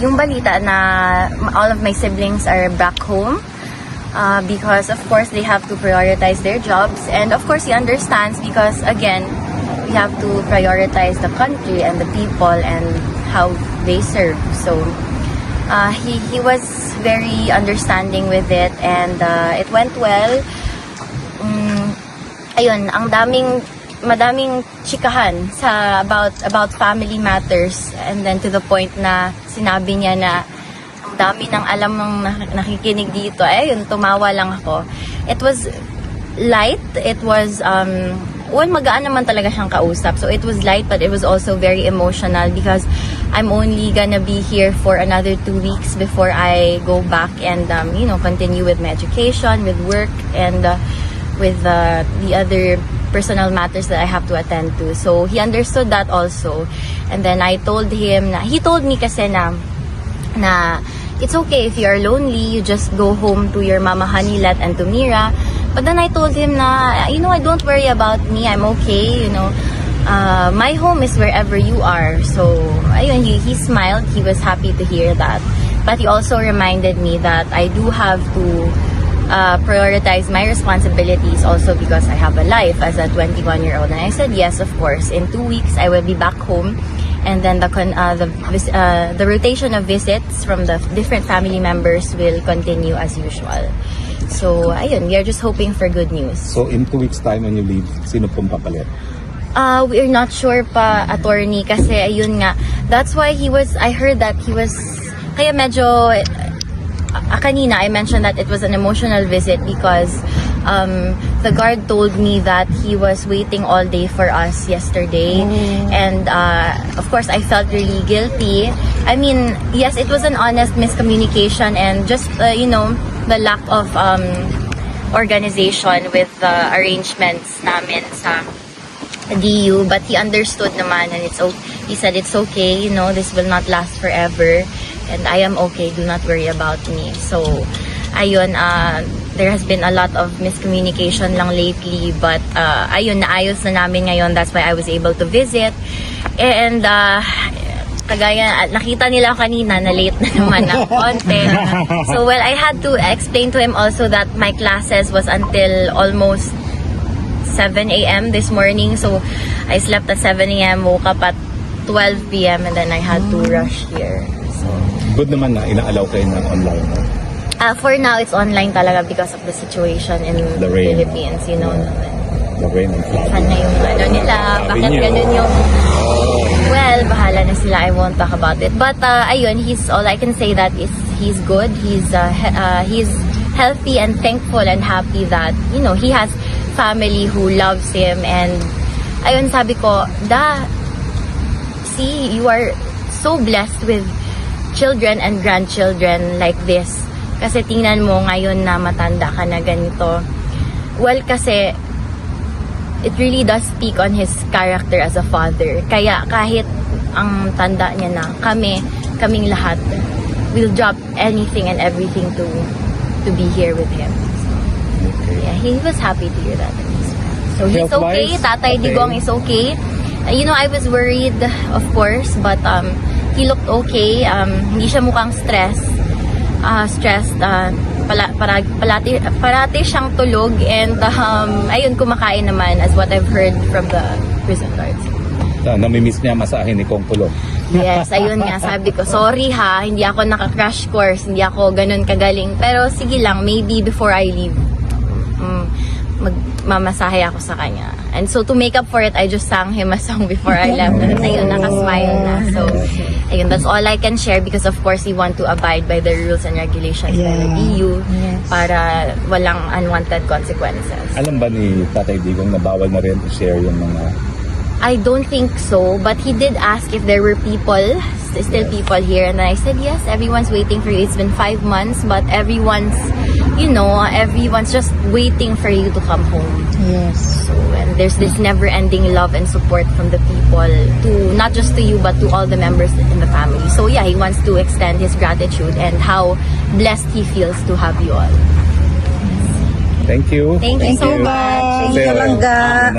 yung balita na all of my siblings are back home. Because of course they have to prioritize their jobs, and of course he understands because again we have to prioritize the country and the people and how they serve. So he was very understanding with it, and it went well. Ayun, madaming chikahan sa about family matters, and then to the point na sinabi niya na dami ng alam ng nakikinig dito. Ayun, tumawa lang ako. It was light. It was, magaan naman talaga siyang kausap. So it was light, but it was also very emotional because I'm only gonna be here for another 2 weeks before I go back and, continue with my education, with work, and with the other personal matters that I have to attend to. So he understood that also. And then I told him he told me kasi na it's okay if you are lonely, you just go home to your Mama Hanilat and to Mira. But then I told him na, don't worry about me, I'm okay, my home is wherever you are. So, ayun, he smiled, he was happy to hear that. But he also reminded me that I do have to prioritize my responsibilities also because I have a life as a 21-year-old. And I said, yes, of course, in 2 weeks I will be back home. And then the rotation of visits from the different family members will continue as usual. So, ayun, we are just hoping for good news. So, in 2 weeks time when you leave, sino pong papalit? We're not sure pa, attorney, kasi ayun nga. That's why I heard that he was, kaya medyo, kanina I mentioned that it was an emotional visit because the guard told me that he was waiting all day for us yesterday. And of course I felt really guilty. I mean, yes, it was an honest miscommunication and just the lack of organization with the arrangements namin sa DU, but he understood naman, and he said it's okay, this will not last forever and I am okay, do not worry about me. So ayun, there has been a lot of miscommunication lang lately, but ayun, naayos na namin ngayon. That's why I was able to visit. And kagaya, nakita nila kanina na late na naman ng konti. So well, I had to explain to him also that my classes was until almost 7 a.m. this morning. So I slept at 7 a.m., woke up at 12 p.m. and then I had to rush here. So Good naman na inaalaw kayo ng online. For now, it's online talaga because of the situation in the rain. Philippines, naman. The rain and flood. Sana yung nila, bakit ganun yung... Well, bahala na sila, I won't talk about it. But ayun, all I can say that is he's good, he's healthy and thankful and happy that, he has family who loves him. And ayun, sabi ko, see, you are so blessed with children and grandchildren like this. Kasi tingnan mo ngayon na matanda ka na ganito. Well, kasi it really does speak on his character as a father. Kaya kahit ang tanda niya na, kaming lahat will drop anything and everything to be here with him. So, yeah, he was happy to hear that. So he's okay. Tatay Digong is okay. I was worried, of course, but he looked okay. Hindi siya mukhang stressed, parati siyang tulog, and ayun, kumakain naman as what I've heard from the prison guards. Namimiss niya masahe ni Kong Pulo. Yes, ayun nga, sabi ko, sorry ha, hindi ako naka-crash course, hindi ako ganun kagaling, pero sige lang, maybe before I leave, magmamasahe ako sa kanya. And so to make up for it, I just sang him a song before I left. And ayun, nakasmile na. So, ayun, that's all I can share because of course we want to abide by the rules and regulations by the EU para walang unwanted consequences. Alam ba ni Tatay Digong na bawal na rin i-share yung mga... I don't think so, but he did ask if there were still people here, and I said yes, everyone's waiting for you. It's been 5 months, but everyone's just waiting for you to come home. Yes. So, and there's this never-ending love and support from the people, not just to you, but to all the members in the family. So yeah, he wants to extend his gratitude and how blessed he feels to have you all. Thank you. Thank you so much. Thank you, Langga.